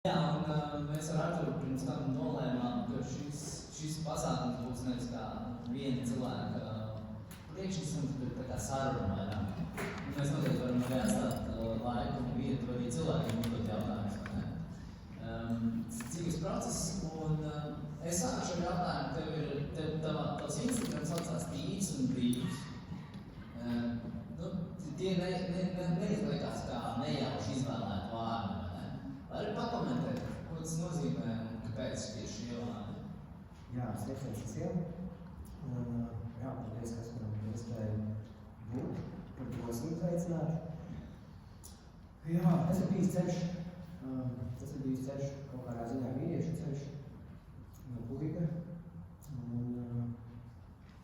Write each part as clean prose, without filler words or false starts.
Jā, un mēs ar Arturu pirms tam nolēmām, ka šis pasākums būs nevis kā viena cilvēka priekšnesums, bet tā kā saruna vairāk. Mēs noteikti varam arī atstāt laiku un vietu arī cilvēkiem uzdot jautājumus. Dzīves process, un es sākšu ar jautājumu, tavs Instagram saucās Tīrs un Brīvs. Tie neizliekās kā nejauši izvēlēt vārdi. Vari pakomentēt, ko tas nozīmē un kāpēc tieši šie vārdi? Jā, sveiciens visiem. Jā, paldies, kas man iespēja būt, par to esmu sveicināt. Jā, tas ir bijis ceļš. Kaut kādā ziņā vīriešu ceļš no puika.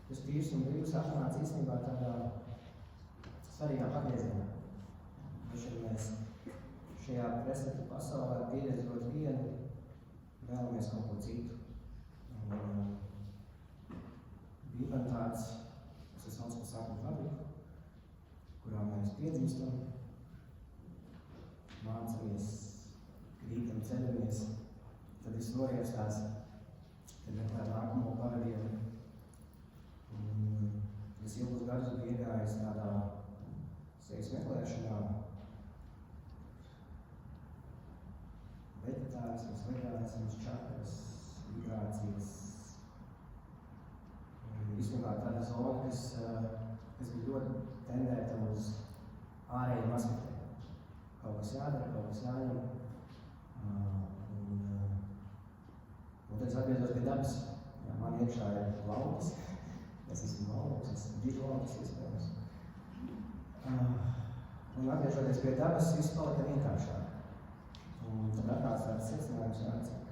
Tas Tīrs un Brīvs atnāca īstenībā tādā svarīgā pagriezienā. Mēs šajā presētu pasaulē pieredzot vienu, vēlamies kaut ko citu. Bija tāds, kas es saucu par sākuma fabriku, kurā mēs piedzimstam, mācamies, krītam, ceļamies, tad viss noriekstās, tad meklē nākamo paradigmu. Es ilgus gadus biju iegājis tādā sevis meklēšanā, vegetārisms, vegānisms, čakras, migrācijas. Īstenībā tāda zona, kas bija ļoti tendēta uz ārējiem aspektiem. Kaut kas jādara, kaut kas jāņem. Un tad es atgriezos pie dabas. Jā, man iekšā ir lauks. Es esmu lauks, es esmu divi lauks, iespējams. Un atgriežoties pie dabas, viss palika vienkāršāk. Un tad atnāca tāds secinājums, cik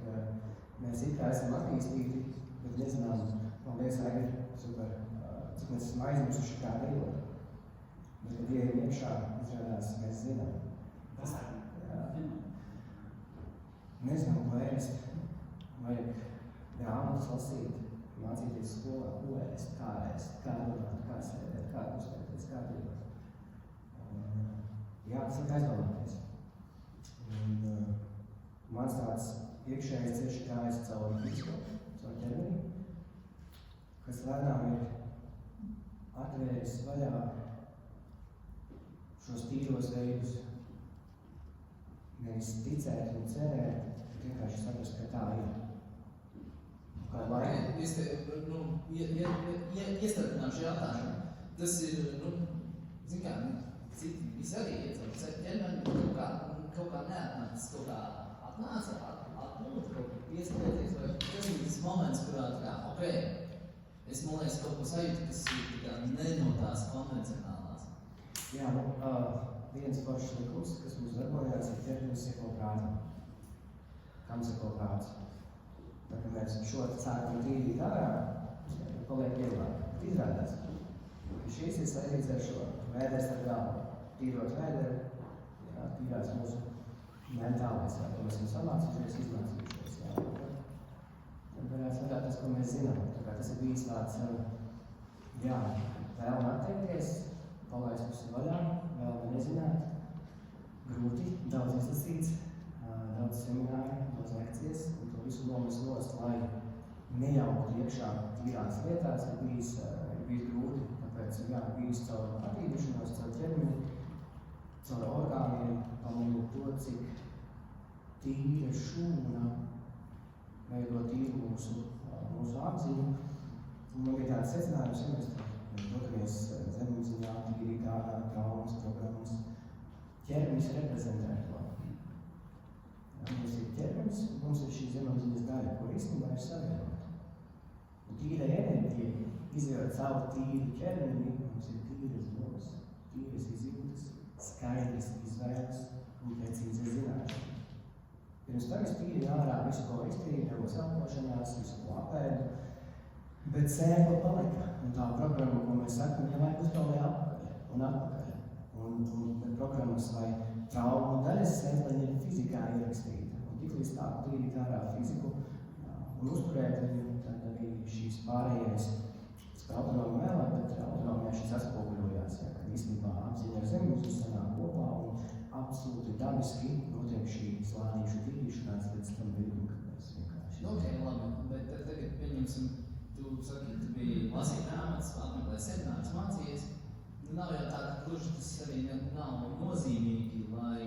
mēs it kā esam attīstīti, bet nezinām, man liekas, super, cik mēs esam aizmirsuši kā dzīvot. Bet, kad ieejam iekšā, izrādās, mēs zinām. Nezinām, ko ēst. Vajag grāmatas lasīt, mācīties skolā, ko ēst, kā runāt, kā sēdēt, kā uztēties, kā dzīvot. Jā, tas ir aizdomāties. Mans tāds iekšējais ceļš gājis caur fiziku, caur ķermeni, kas lēnām ir atvēris vaļā šos tīros veidus. Nevis ticēt un cerēt, bet vienkārši saprast, ka tā ir. Kā laika? Iestarpināšu jautājumu. Tas ir, zin kā, visi arī iet caur ķermeni, kaut kā neatnācis, kaut kā atnāca, atnūta, kaut kā piesprieties, vai tas ir tas moments, kurā tā kā, es, man liekas, kaut ko sajūtu, kas ir tā kā ne no tās konvencionālās. Jā, viens foršs likums, kas mums darbojās, ir ķermenis seko prātam. Kam seko prāts? Tā kā mēs šo sākam tīrīt ārā, paliek vieglāk. Izrādās, ka šīs ir saistīts ar šo vēders ar galvu. Tīrot vēderu, tīrās mūsu mentālais, ko mēs esam samācījušies, izmācījušies. Tad varētu sakāt tas, ko mēs zinām. Tā kā tas ir bijis tāds, vēlme atteikties, palaist visu vaļā, vēlme nezināt, grūti, daudz izlasīts, daudz semināri, daudz lekcijas, un to visu nomest nost, lai nejauktu iekšā tīrās lietās, ir bijis grūti. Tāpēc, bijis caur attīrīšanos, caur ķermeni, caur orgāniem, pamanīt to, cik tīra šūna veido tīru mūsu apziņu. Un man bija tāds secinājums, ja mēs dodamies zemapziņā, tīrīt ārā, traumas, programmas. Ķermenis reprezentē to. Mums ir ķermenis, mums ir šī zemapziņas daļa, ko īstenībā ir savienota. Un tīra enerģija, izjūt savu tīru ķermeni, mums ir tīras domas, tīras izjūtas, skaidras izvēles un precīzas zināšana. Pirms tam es tīri ārā visu, ko iztīrīju, elpošanās, visu, ko apēdu, bet sēkla palika. Un tā programma, ko mēs sakam, vienlaik uzpēlēja atpakaļ. Un programmas vai traumu daļas sēkliņa ir fizikā ierakstīta. Un tiklīdz tā tīrīt ārā fiziku un uzturēt, tad arī šīs pārējais autonomi vēlāk, bet autonomijā šis atspoguļojās, kad īstenībā apziņa ar zemapziņu sanāk kopā un absolūti dabiski notiek šī slānīšu tīrīšanās, līdz tam brīdim, kad mēs vienkārši... Ok, labi, bet tagad pieņemsim, tu saki, tu biji lasīt grāmatas, apmeklēt seminārus, mācījies. Nav jau tā, ka gluži tas arī nav nozīmīgi, lai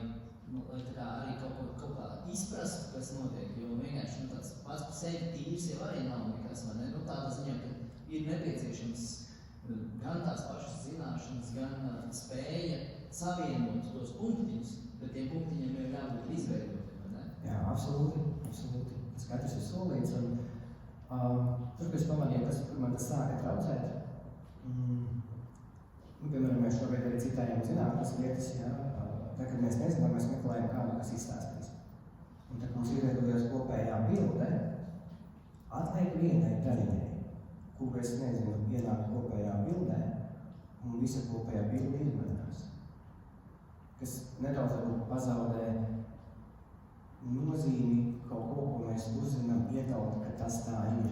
tā kā arī kaut kā izprastu, kas notiek, jo vienkārši tāds pats par sevi tīrs jau arī nav nekas, vai ne? Tādā ziņā, ka ir nepieciešams gan tās pašas zināšanas, gan spēja savienot tos punktiņus, bet tiem punktiņiem jau jābūt izveidotiem, vai ne? Jā, absolūti. Tas katrs ir solīts, un tur, kad es pamanīju, kur man tas sāka traucēt, piemēram, mēs šobrīd arī citējam zinātnes lietas, tā, kad mēs nezinām, mēs meklējam kādu, kas izstāstīs. Un tad mums izveidojās kopējā bilde, atliek vienai daļai, kuru es nezinu, ienāk kopējā bildē, un visa kopējā bilde izmainās. Kas nedaudz varbūt pazaudē nozīmi kaut ko, ko mēs uzzinām, ietaut, ka tas tā ir,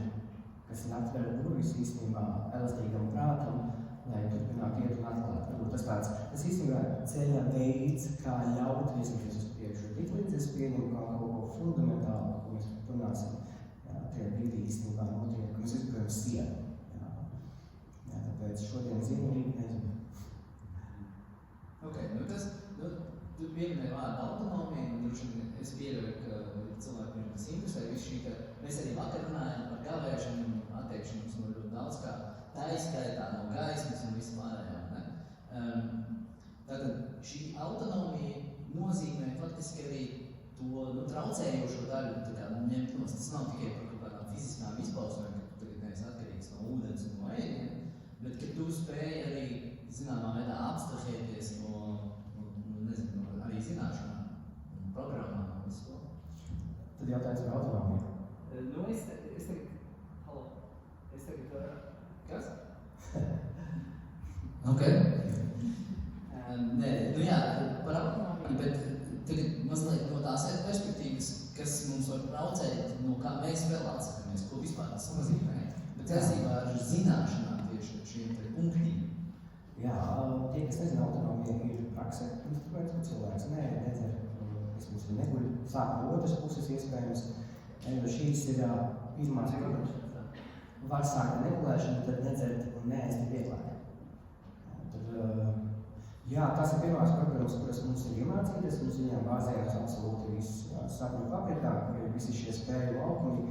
kas ir atver durvis īstenībā elastīgam prātam, lai turpinātu iet un atklāt. Tas īstenībā ceļa veids, kā ļaut virzīties uz priekšu. Tik līdz es pieņemu kaut ko fundamentālu, ko mēs runāsim, tajā brīdī īstenībā notiek, ka mēs izgribam sienu. Tāpēc šodien zinu, rīt nezinu. Ok, tu pieminēji vārdu autonomiju, un droši es pieļauju, ka cilvēkiem tas interesē visu šī, ka mēs arī vakar runājam par gavēšanu un attiekšanos no ļoti daudz kā taiskaitā no gaismas un visu pārējā, ne? Tātad šī autonomija nozīmē faktiski arī to traucējošo daļu, tā kā ņemt nos. Tas nav tikai par kaut kādām fiziskām izpausmēm, ka tu tagad neesi atkarīgs no ūdens un no ēdiena, bet ka tu spēj arī zināmā veidā abstrahēties no arī zināšanām un programmām un visu to. Tad jautājums par autonomiju. Es tagad kas? Ok. Nē, jā, par autonomiju, bet tagad mazliet no tās perspektīvas, kas mums var traucēt, no kā mēs vēl atsakamies, ko vispār tas nozīmē. Bet saistībā ar zināšanām tieši ar šiem te punktiem. Jā, tie, kas nezina, autonomija ir prakse instruments, ka cilvēks nedzer, vismaz neguļ, sāk no otras puses iespējams. Šīs ir pirmās produkts. Var sākt negulēšanu, tad nedzert un neēst vieglāk. Jā, tās ir pirmās programmas, kuras mums ir iemācītas, mums viņām bāzējās absolūti viss sapņu paprikā, kur ir visi šie spēļu laukumi,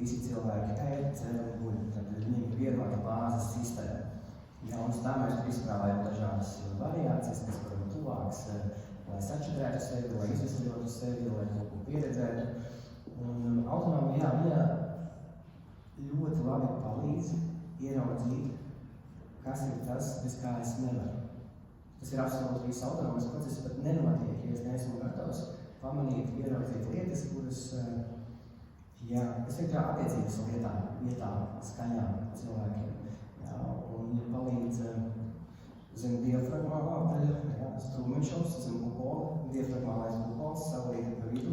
visi cilvēki ēd, dzer un guļ. Tad viņiem ir vienota bāzes sistēma. Jā, un tā mēs izstrādājam dažādas variācijas, kas varam tuvāks, lai sačatrētu sevi, lai izvesaļotu sevi, lai kaut ko pieredzētu. Un autonomija, viņa ļoti labi palīdz ieraudzīt, kas ir tas, bez kā es nevaru. Tas ir absolūti viss autonomas process, pat nenotiek, ja es neesmu gatavs pamanīt, ieraudzīt lietas, kuras, es teiktu attiecības lietām, skaņām cilvēkiem. Un palīdz zem diafragmālā daļa, strūmeņšaus, zem bukola, diafragmālais bukols, saulīti pa vidu.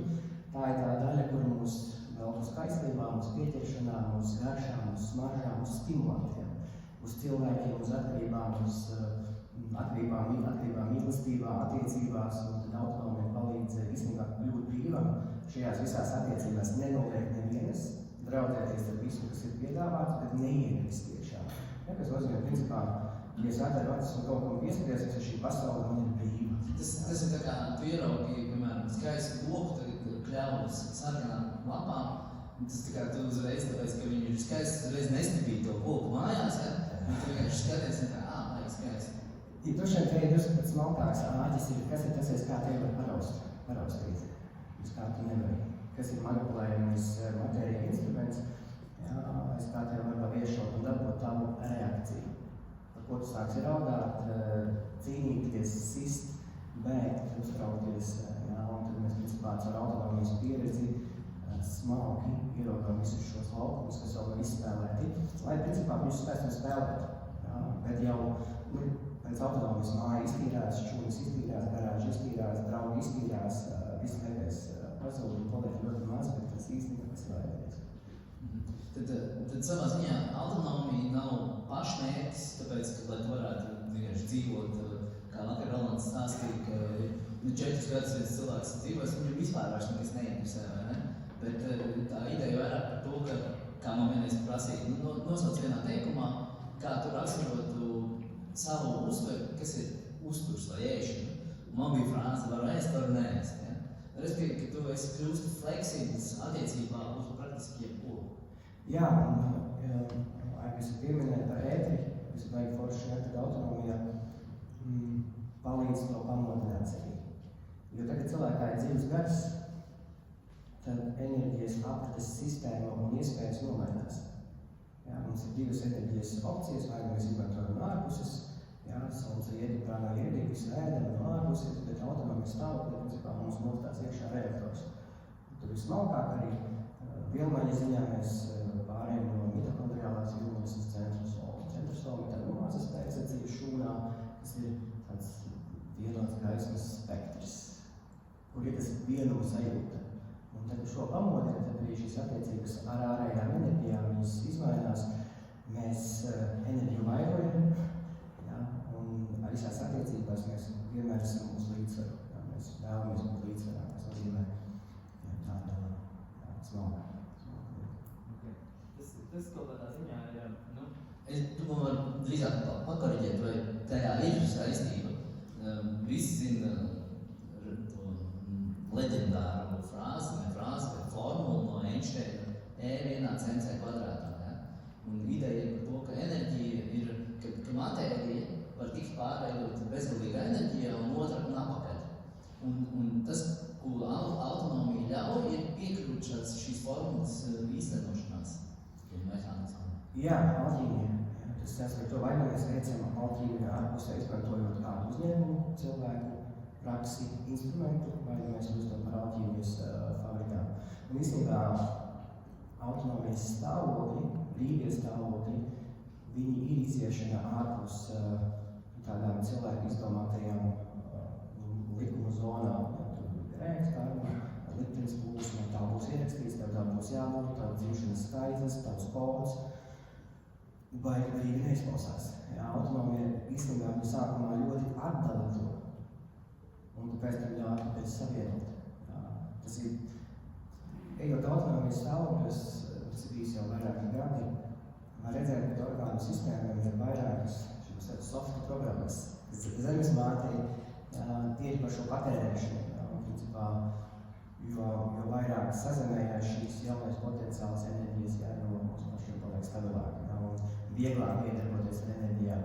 Tā ir tā daļa, kur mūs vēl uz skaistībām, uz pieķeršanām, uz garšām, uz smaržām, uz stimulantiem, uz cilvēkiem, uz atkarībām, mīlestībā, attiecībās, un tad autonomija palīdz īstenībā kļūt brīvam šajās visās attiecībās, nenoliek nevienas, draudēties ar visu, kas ir piedāvāts, bet neiekrist iekšā. Kas nozīmē, principā, ja es atveru acis un kaut kam pieskaties, ka šī pasaule man ir brīva. Tas ir tā kā tu ieraugi, piemēram, skaistu loku, tagad kļavus sarkanām lapām, tas tā kā tu uzreiz, tāpēc, ka viņi ir skaisti, uzreiz nestipīja to loku mājās, ja? Un tu vienkārši skaties, un tā, vajag skaisti. Ja droši vien te ir drusku pēc smalkāks āķis ir, kas ir tas, kā tevi var paraustīt, uz kā tu nevari. Kas ir manipulējumais matērija instruments, es kā tev varu paviešot un dabūt tavu reakciju. Par ko tu sāksi raudāt, cīnīties, sist, bēgt, uztraukties, un tad mēs principā ar autonomijas pieredzi smalki ieraugām visus šos laukumus, kas vēl var izspēlēti, lai principā viņus spēsim spēlēt. Bet jau pēc autonomijas māja iztīrās, šūnas iztīrās, garāža iztīrās, draugi iztīrās, viss liekais pazūd un paliek ļoti maz, bet tas īstenībā kas ir vajadzīgs. Tad savā ziņā autonomija nav pašmērķis, tāpēc, ka, lai tu varētu vienkārši dzīvot, kā vakar Rolands stāstīja, ka 4 gadus viens cilvēks dzīvos, viņam vispār vairs nekas neinteresē, vai ne? Bet tā ideja vairāk par to, kā man vienreiz prasīja, nosauc vienā teikumā, kā tu raksturotu savu uztveri, kas ir uzturs vai ēšana. Man bija frāze, varu ēst, varu neēst. Ja? Respektīvi, ka tu esi kļūst fleksibls attiecībā uz praktiski jebko. Jā, un es pieminēju par ētri, es vajag forši ētri autonomijā, palīdz to pamodināt sevi. Jo tagad cilvēkā ir dzīves gars, tad enerģijas aprates sistēma un iespējas nomainās. Jā, mums ir divas enerģijas opcijas, vai mēs izmantojam no ārpuses, jā, saules iedi, prānā iedi, visu ēdam no ārpuses, bet autonomijas stāvokļi, principā, mums nostās iekšā reaktors. Tur vismalkāk arī vielmaiņa ziņā mēs pārējām no mitokondriālās vilnas uz centrosomu. Centrosomu ir tāda mazas pēcacības šūnā, kas ir tāds vienots gaismas spektrs, kur ir tas vienuma sajūta. Un tad šo pamodina, tad arī šīs attiecības ar ārējām enerģijām viņas izmainās. Mēs enerģiju vairojam, ja, un visās attiecībās mēs vienmēr esam uz līdzsvaru. Ja, mēs vēlamies būt līdzsvarā, tas nozīmē tādu smalku. Tas kaut kādā ziņā ir, tu man var drīzāk pakoriģēt, vai tajā ir saistība. Visi zina to leģendāru frāzi, bet formulu no Einsteina E1 kvadrātā. Ja? Un ideja ir par to, ka enerģija ir, ka matērija var tikt pārveidot bezgalīgā enerģijā un otrā un apakaļ. Un tas, ko autonomija ļauj, ir piekļūt šīs formulas īstenošanās. Jā, alķīmija. Tas tās ar to vai nu mēs veicam alķīmiju ārpusē, izmantojot kādu uzņēmumu, cilvēku, praksi, instrumentu, vai nu mēs uzdodam par alķīmijas fabrikām. Un īstenībā autonomijas stāvokļi, brīvie stāvokļi, viņi ir iziešana ārpus tādām cilvēku izdomātajām likuma zonām. Tur rēks, karma, liktenis plūsma, tā būs ierakstīts, tā būs jābūt, tā dzimšanas skaitlis, tavs kods. Vai arī neizklausās. Jā, autonomija īstenībā no sākumā ļoti atdala to. Un tāpēc tam ļauj pēc savienot. Tas ir, ejot autonomijas stāvokļos, tas ir bijis jau vairāki gadi, var redzēt, ka orgānu sistēmām ir vairākas softa programmas, kas zemes mātei tieši par šo patērēšanu. Un, principā, jo vairāk sazemējās šīs jaunais potenciāls enerģijas, jo mums pašiem paliek stabilāk. Vieglāk iedarboties ar enerģijām.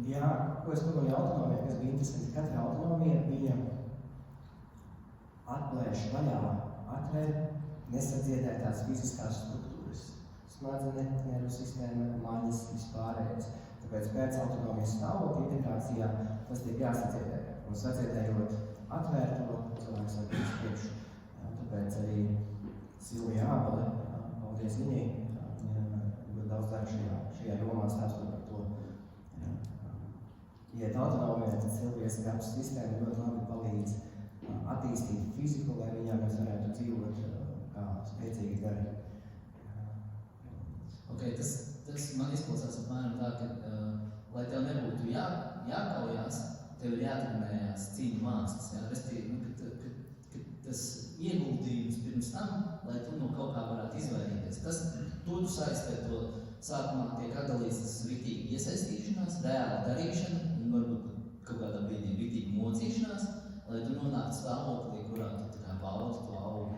Jā, ko es padomāju autonomijā, kas bija interesanti, katra autonomija viņa atplēš vaļā, atver nesadziedētās fiziskās struktūras. Smadzenes, nervu sistēma, maņas, vispārējais. Tāpēc pēc autonomijas stāvokļa integrācijā tas tiek jāsadziedē. Un sadziedējot atvērto, cilvēks var būt priekšu. Tāpēc arī Silvija Ābele, paldies viņai, daudz dara šajā jomā stāstot par to. Ja autonomijā, tad Silvijas gapas sistēma ļoti labi palīdz attīstīt fiziku, lai viņā mēs varētu dzīvot kā spēcīgi gari. Ok, tas man izklausās apmēram tā, ka, lai tev nebūtu jākaujās, tev ir jātrenējās cīņu mākslas. Ja? Respektīvi, ka tas ieguldījums pirms tam, lai tu no kaut kā varētu izvairīties. To tu saistē to sākumā tiek atdalīts tas riktīgi iesaistīšanās, reāla darīšana un varbūt kaut kādā brīdī riktīgi mocīšanās, lai tu nonāktu stāvoklī, kurā tu tā kā baudi to augu.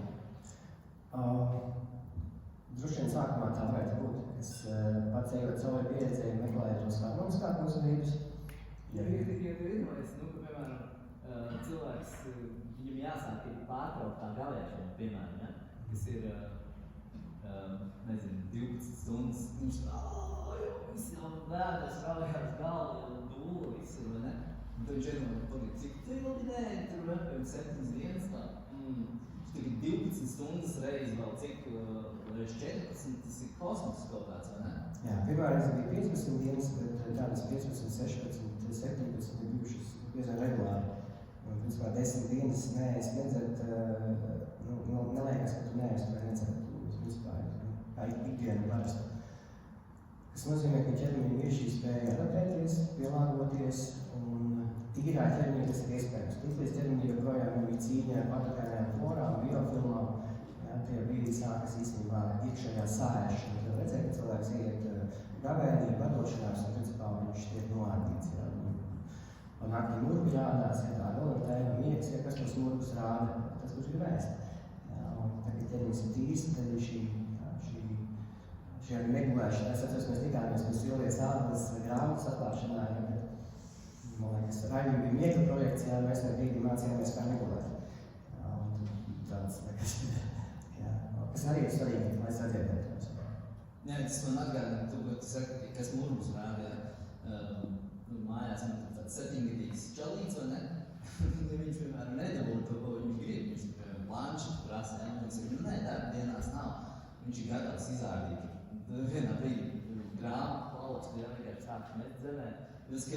Droši vien sākumā tā varētu būt. Es pats ejot savai pieredzēju meklēju tos harmoniskākos veidus. Ja tu iedomājies, ka, piemēram, cilvēks, viņam jāsāk pārtraukt tā galēšana, piemēram, ja? Kas ir, nezinu, 12 stundas, viņš viss jau vēders, raujās galva, jau dūla, visur, vai ne? Un tad viņš iedomājas, cik ilgi nē, tur vēl 7 dienas tā. Tagad 12 stundas reiz vēl cik, reiz 14, tas ir kosmos kaut kāds, vai ne? Jā, pirmā reize bija 15 dienas, bet tādas 15, 16, 17 ir bijušas diezgan regulāri. Un, principā, 10 dienas neēst, nedzert, neliekas, ka tu neēst vai nedzert. Principā, tā ir ikdiena parasta. Tas nozīmē, ka ķermenim ir šī spēja adaptēties, pielāgoties, un tīrā ķermeņa tas ir iespējams. Tiklīdz ķermeņi joprojām ir cīņā ar patogēnajām florām, biofilmām, tur jādās, ja tā vēl ir tēma miegs, ja kas tos murgus rāda, tas, kurš ir vēst. Un tagad ķermenis ir tīrs, tad ir šī arī regulēšana. Es atceros, mēs tikāmies pēc Silvijas Ādas grāmatas atklāšanā, ja, bet, man liekas, Raimim bija miega projekts, ja mēs ar brīdi mācījāmies kā regulēt. Tāds, kas arī ir svarīgi, lai sadziedētu. Nē, tas man atgādina, tu saki, kas murgus rāda, mājās man tāds 7-gadīgs čalīts, vai ne? Viņš vienmēr nedabūtu to, ko viņš grib. Viņš planšetu prasa, ja? Viņš saka, nē, tā dienās nav. Viņš ir gatavs izrādīt. Vienā brīdī grāmatu palakstu, ja vienkārši sāk met zemē. Jūs, ka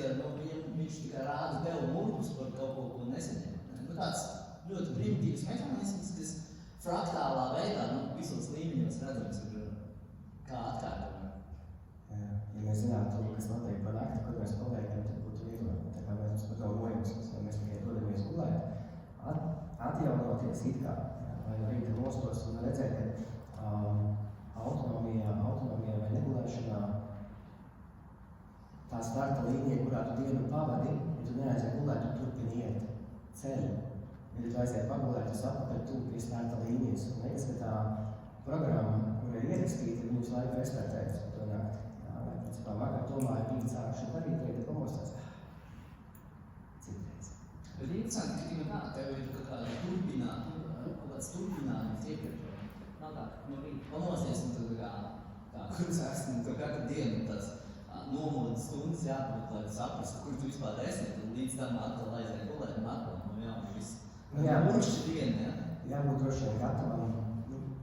viņš tikai rāda tev murgus par kaut ko nesaņem. Tāds ļoti primitīvs mehānisms, kas fraktālā veidā, visos līmeņos redzams ir kā atkārtojumi. Ja mēs zinātu, kas notiek par nakti, kur mēs paliekam, tad būtu vieglāk. Tā kā mēs par to mojamies, mēs tikai dodamies gulēt, atjaunoties it kā, vai no rīta mostos un redzēt, ka autonomijā vai negulēšanā tā starta līnija, kurā tu dienu pavadi, ja tu neaiziet gulēt, tu turpini iet ceļu. Ja tu aiziet pagulēt, tu sapakaļ tu pie starta līnijas. Un liekas, ka tā programma, kur ir ierakstīta, viņus laiku restartējas par to nakti. Vai principā vakar domāju, bija sākšu darīt, tad pamostās. Citreiz. Bet interesanti, ka tā, tev ir kaut kāds turpinājums iepriekš. Nav tā, no rīta pamosties un tad kā kursēs, un katru dienu tas nomodas stundas jābūt, lai tu saprastu, kur tu vispār esi, tad līdz tam atkal aiziet gulēt un atkal no jauna viss. Uršķi dienu, ja? Jābūt droši vien gatavam,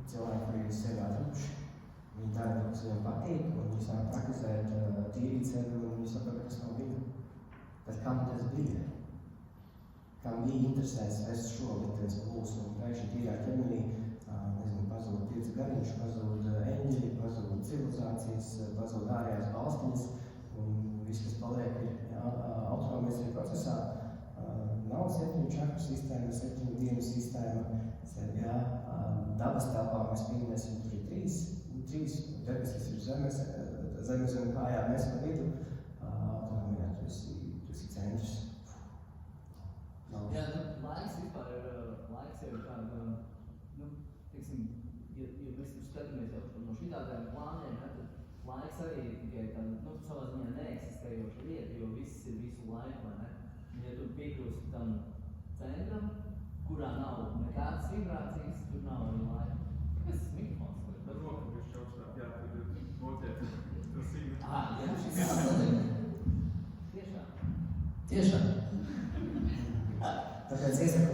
cilvēki, kuri ir sevi atraduši. Viņi dara, kas viņiem patīk, un viņi sāk praktizēt tīrīt sevi, un viņi saprot, kas nav viņu. Bet kam tas bija? Kam bija interesēs vest šo liktenes plūsu un pēkšņi tīrā ķermenī, pazūd pirts gariņš, pazūd eņģeļi, pazūd civilizācijas, pazūd ārējās balstiņas, un viss, kas paliek, ir autonomijas procesā. Nav 7 čakru sistēma, 7 dienu sistēma, dabas telpā mēs pieminēsim, tur ir 3 debesis ir zemes un kājā mēs pa vidu, autonomijā tu esi centrs. Jā, laiks vispār ir, laiks jau ir tāda, teiksim, ja mēs tur skatāmies jau no šitādiem plāniem, tad laiks arī tikai tāda, savā ziņā neeksistējoša lieta, jo viss ir visu laiku, vai ne? Ja tu piekļūsti tam centram, kurā nav nekādas vibrācijas, tur nav arī laika. Kāpēc tas mikrofons? Tad roku bišķi augstāk, jā, tad ir notiet to signālu. Jā, šis ir Tiešām. Tiešām. Tāpēc iesaku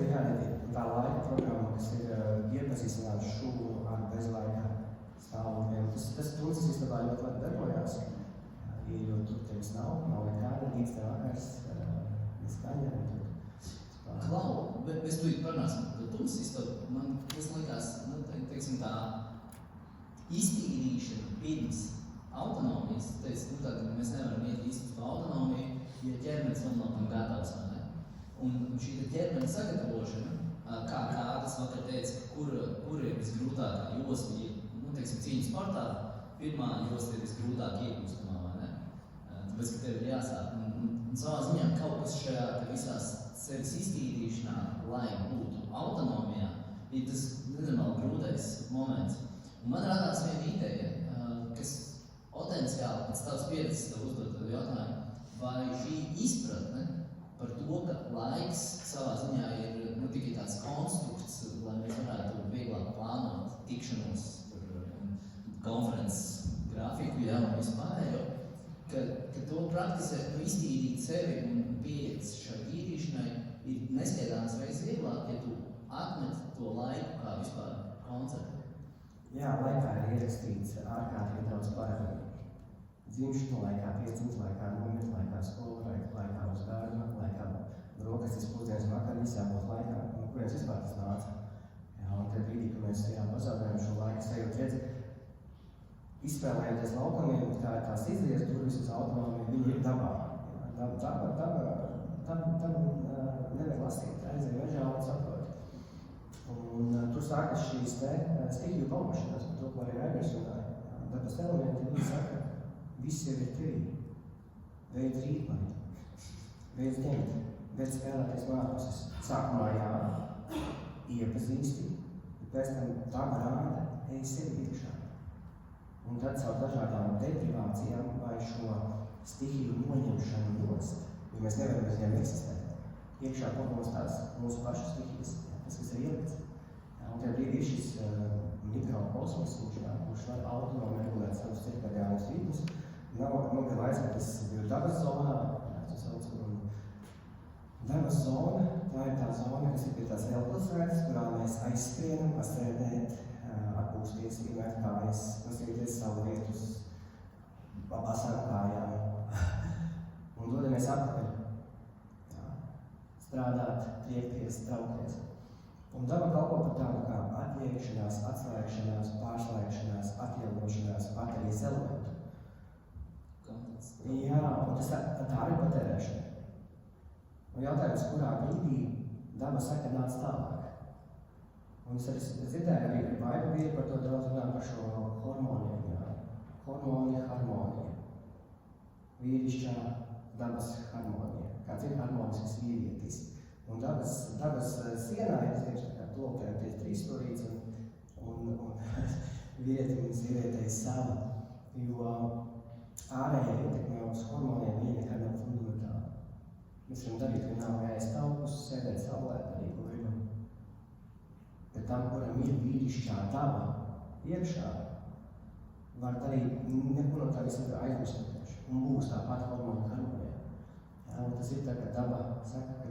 tā laika programma, kas ir iepazīstināt šūnu ar bezlaika stāvokļiem. Tas tulcis istabā ļoti labi darbojās, jo tur tevis nav nekāda, līdz tev vakars, neskaņa. Klau, bet mēs tūlīt parunāsim par tulcis istabu. Man tas likās, teiksim tā, iztīrīšana pirms autonomijas. Tad mēs nevaram iet īsti uz to autonomiju, ja ķermenis vēl nav tam gatavs, vai ne? Un šī ķermeņa sagatavošana, kā kādas vakar teica, kur ir visgrūtākā josta, teiksim, cīņas sportā, pirmā josta ir visgrūtāk iegūstamā, vai ne? Tāpēc, ka tev ir jāsāk. Un savā ziņā kaut kas šajā visās sevis iztīrīšanā, lai būtu autonomijā, ir tas nenormāli grūtais moments. Un man radās viena ideja, kas potenciāli pēc tavas pieredzes tev uzdot jautājumu, vai šī izpratne par to, ka laiks savā ziņā ir tikai tāds konstrukts, lai mēs varētu vieglāk plānot tikšanos par konferences grafiku, jā, un vispārējo, ka to praktizēt, iztīrīt sevi un pieiet šai tīrīšanai ir neskaidāms veids vieglāk, ja tu atmet to laiku kā vispār konceptu. Jā, laikā ir ierakstīts ārkārtīgi daudz paradigmu. Dzimšanu laikā, piedzimts laikā, nomirt laikā, skolu laikā, uz darba laikā, brokastis, pusdienas vakar, viss jābūt laikā, no kurienes vispār tas nāca. Jā, un tad brīdī, kad mēs pazaudējam šo laiku, sajūt redzi, izspēlējoties laukumiem, kā ir tās izlies durvis uz autonomiju, viņi ir dabā. Daba nevar lasīt, aizēja mežā un saprot. Un tur sākas šīs stikļu pamošanās, par to, ko arī Raimers runāja. Dabas elementi, viņi saka, viss jau ir tevī. Beidz rīt mani, beidz ņemt, bet spēlēties no ārpuses. Sākumā jā, iepazīsti, bet pēc tam daba rāda, ej sevi iekšā. Un tad caur dažādām deprivācijām vai šo stihiju noņemšanu nost, jo mēs nevaram bez viņiem eksistēt. Iekšā pagūst tās mūsu pašu stihijas, tas, kas ir ielikts. Un tajā brīdī ir šis mikrokosmos, kurš var autonomi regulēt savus cirkadiānus ritmus. Nav vēl aizvērtas dabas zonā, dabas zona, tā ir tā zona, kas ir pie tās lielpilsētas, kurā mēs aizskrienam, pastrēdēt, atpūsties, iemēt kājas, nosīties savu vietu uz asām kājām un dodamies atpakaļ. Strādāt, triekties, traukties. Un daba kalpo par tādu kā atliekšanās, atslēgšanās, pārslēgšanās, atjaunošanās, baterijas elementu. Jā, un tā arī patērēšana. Un jautājums, kurā brīdī daba saka nāc tālāk. Un es arī dzirdēju, arī Baiba bija par to daudz runā par šo hormoniem. Jā. Hormoni, harmonija. Vīrišķā dabas harmonija. Kāds ir harmonisks vīrietis. Un dabas sienā ir iekšā plokēties trīsstūrīts un vīrietim un sievietei sava, jo ārējā ietekmē uz hormoniem viņa nekad nav fundamentāla. Mēs varam darīt vienalga ēst taukus, sēdēt saulē, arī ko gribam. Bet tam, kuram ir vīrišķā daba iekšā, var darīt neko no tā visam aizmirstoties un būs tāpat hormonu harmonija. Jā, un tas ir tā, ka daba saka, ka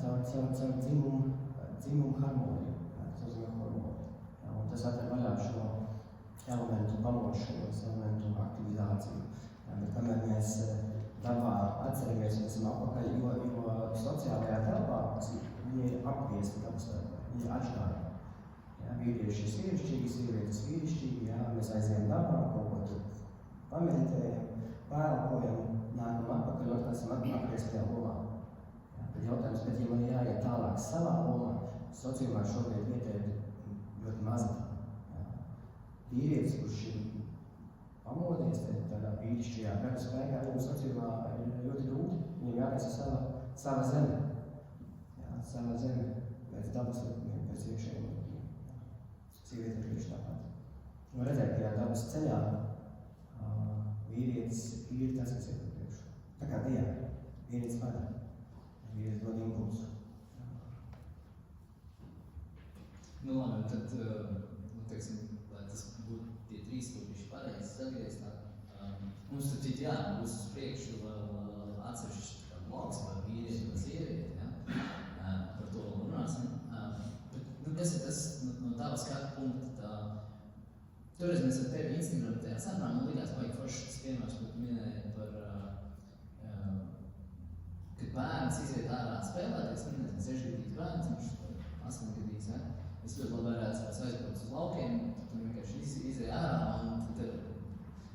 caur dzimumu harmoniju, tas nozīmē hormonu. Jā, un tas atver vaļā šo elementu pamošanos, elementu aktivizāciju. Jā, bet kamēr mēs dabā atceramies un esam apakaļ, jo sociālajā telpā viņi ir apgriezti dabas telpā, viņi ir atšķirīgi. Vīrieši ir sievišķīgi, sievietes vīrišķīgi, jā, mēs aizējam dabā, kaut ko tur pameditējam, pēlkojam, nākam atpakaļ, un esam apgrieztajā lomā. Tad jautājums, bet ja man jāiet tālāk savā lomā, sociumā šobrīd vieta ir ļoti maza. Vīrietis, kurš ir pamodies tādā vīrišķajā gada spēkā, viņam sociumā ir ļoti grūti, viņam jātaisa sava zeme. Jā, sava zeme pēc dabas likumiem, pēc iekšējiem likumiem. Sieviete ir tieši tāpat. Un redzēt, ka dabas ceļā vīrietis ir tas, kas ir priekšu. Tā kā dieva, vīrietis vada. Vīrietis dod impulsu. Nu labi, tad, teiksim, lai tas būtu tie trīs stūriši pareizi sagrieztā. Mums tad citi būs uz priekšu vēl atsevišķi bloks par vīrieti un sievieti, par to runāsim. Bet kas ir tas no tava skatu punkta? Toreiz mēs ar tevi Instagram tajā sarunā, man likās baigi forši tas piemērs, ko tu minēji par kad bērns iziet ārā spēlēties, minēt, 6-gadīgs bērns, viņš 8-gadīgs, es ļoti labi varētu aizbraukt uz laukiem, tad vienkārši izēj ārā un tad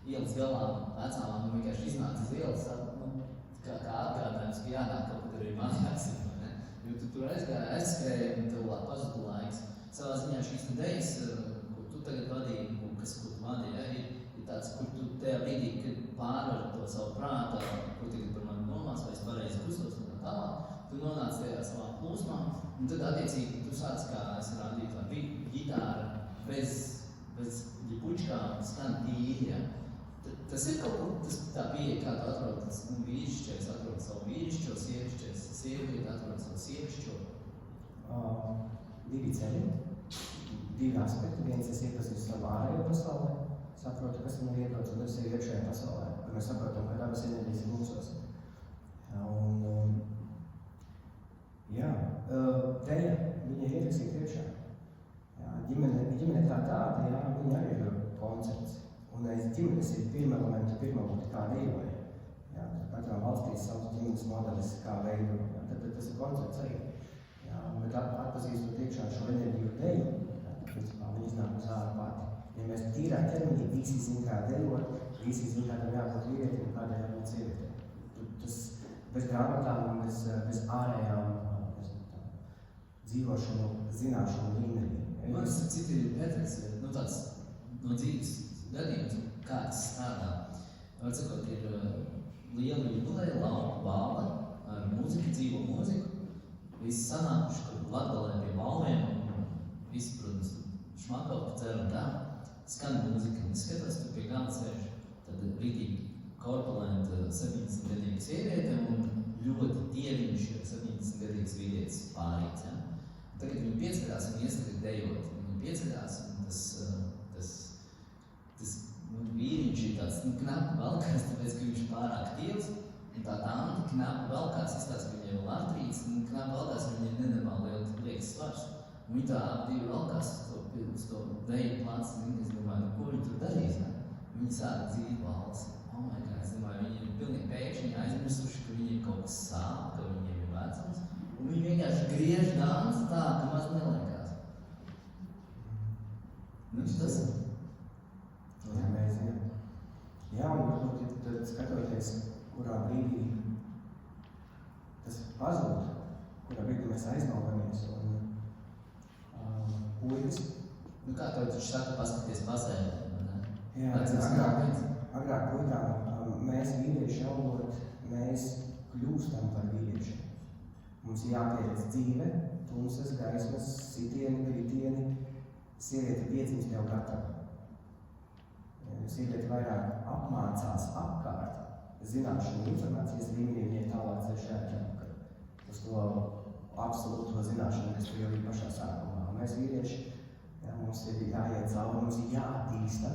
ielas galā vecām un vienkārši iznāca uz ielas, kā atgādājums, ka jānāk kaut kad arī mājās, jo tu tur aizskrēji un tev pazuda laiks. Savā ziņā šīs idejas, ko tu tagad vadīji, ko tu vadīji, ir tāds, kur tu tajā brīdī, kad pārvar to savu prātu, ko tagad par mani domās, vai es pareizi kustos un tā tālāk, tu nonāc tajā savā plūsmā, un tad attiecīgi tu sāc, kā es rādīju, tā ģitāra bez ģipučkām skan tīri, ja? Tas ir kaut kur, tā pieeja, kā tu atrod, tas vīrišķais atrod savu vīrišķo, sievieti atrod savu sievišķo. Divi ceļi, divi aspekti. Viens es iepazīstu savu ārējo pasaulē, saprotu, kas man ir iedots, un tas ir iekšējā pasaulē, kur mēs saprotam, ka dabas enerģijas ir mūsos. Teja, viņa ir ierakstīta iekšā. Ģimene kā tāda, viņa arī ir koncepts. Un aiz ģimenes ir pirma elementa, pirmā būtu kā veidoja. Katrā valstī savs ģimenes modelis kā veidoja. Tad tas ir koncepts arī. Bet atpazīstot iekšā šo enerģiju deju, principā viņi iznāk uz ārā pati. Ja mēs tīrā ķermenī visi zin, kā dejot, visi zin, kādam jābūt vīrietim un kādam jābūt sievietēm. Tas bez grāmatām un bez ārējām dzīvošanu, zināšanu līmenī. Man tas citi Petrs, tāds no dzīves gadījums, kā tas strādā. Var sakot, ir liela jubileja, lauka balva, par mūziku, dzīvo mūziku. Visi sanākuši, kur Latgalē pie balviem, un visi, protams, šmakauti cer un tā. Skan mūzika, un es skatos, tur pie galda sēž tad rītīgi korpulenta 70-gadīgas sieviete un ļoti dieviņš 70-gadīgas vīrietis pārīts. Ja? Tagad viņi pieceļās un ies tagad dejot. Viņi pieceļās un tas vīriņš ir tāds knapi valkās, tāpēc, ka viņš ir pārāk tievs. Un tā dāma knapi valkās, izstāsta, ka viņai vēl artrīts, un knapi valkās, ka viņai nenormāli liekas svars. Un viņi tā divi valkās uz to deju plācu, un es domāju, ko viņi tur darīs, ne? Viņi sāka dzīvi valsi. Oh my God, es domāju, viņi ir pilnīgi pēkšņi aizmirsuši, ka viņiem kaut kas sāp, ka viņiem ir vecums. Un viņi vienkārši griež dansu tā, ka maz neliekās. Nu, tas ir. Jā, mēs zinām. Jā, un varbūt tad skatoties, kurā brīdī tas pazūd, kurā brīdī mēs aizmaldamies un puikas. Nu kā tev taču saka paskaties pasēdē, ne? Jā, agrāk puikām mēs vīrieši augot, mēs kļūstam par vīriešiem. Mums jāpieredz dzīve, tumsas, gaismas, sitieni, kritieni. Sieviete piedzimst jau gatava. Sieviete vairāk apmācās apkārt, zināšanu informācijas līmenī, viņai tālāk ceļš jāķer uz to absolūto zināšanu, kas tur jau ir pašā sākumā. Mēs vīrieši, mums ir jāiet cauri, mums ir jāattīsta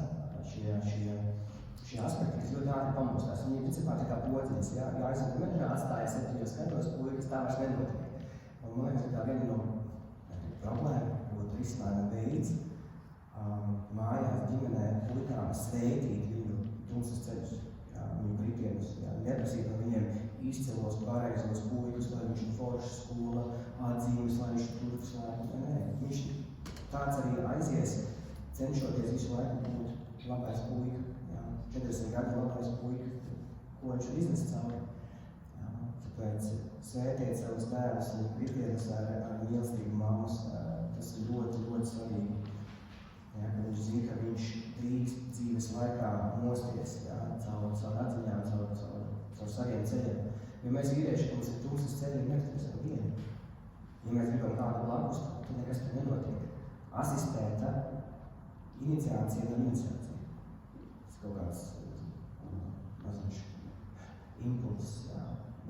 šie aspekti, kas ļoti ātri pamostās. Viņi principā tā kā podziņas, jāizsaka mežā, atstāja 7 gados, puikas tā vairs nenotiek. Un man liekas, ka tā viena no problēma, būtu risinājuma veids, mājās ģimenē puikām sveitīt viņu tumsas ceļus, viņu kritienus, neprasīt no viņiem izcilos pareizos puikus, lai viņš ir forša skola, atzīmes, lai viņš tur slēpj. Nē, viņš tāds arī aizies, cenšoties visu laiku būt labais puika. 40 gadu labais puika, ko viņš ir iznesis cauri. Tāpēc svētiet savus tēvus un kritienus ar mīlestību mammas, tas ir ļoti, ļoti svarīgi. Ja, ka viņš zina, ka viņš drīkst dzīves laikā mosties caur atziņām, caur saviem ceļiem. Jo mēs vīrieši, mums ir tumsas ceļi, mēs esam vieni. Ja mēs gribam kādu blakus, tad nekas tur nenotiek. Asistēta iniciācija nav iniciācija. Tas kaut kāds maziņš impulss.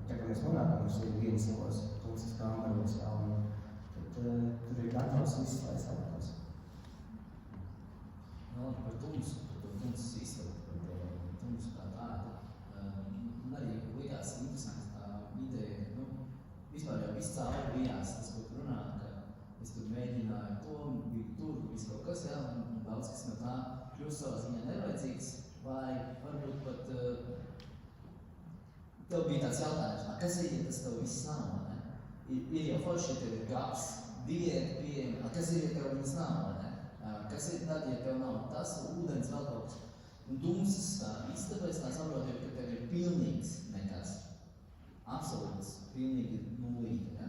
Tā kā mēs nonākam uz vienas savos tumsas kāmbaros, tad tur ir gatavs viss, lai salētos. Vēl par tumsu izsaukt, par tumsu kā tādu. Un arī likās interesanti tā ideja, vispār jau viss cauri bijās tas, ko tu runā, ka es tur mēģināju to, biju tur, viss kaut kas, un daudz kas no tā kļūst savā ziņā nevajadzīgs, vai varbūt pat tev bija tāds jautājums, kas ir, ja tas tev viss nav, ne? Ir jau forši, ja tev ir gaps, diēta pieejama, kas ir, ja tev viņas nav, ne? Kas ir tad, ja tev nav tas, ūdens vēl kaut kas. Un tumsas tā istaba, es tā saprotu, ka tev ir pilnīgs nekas. Absolūts, pilnīgi nulīti, ja?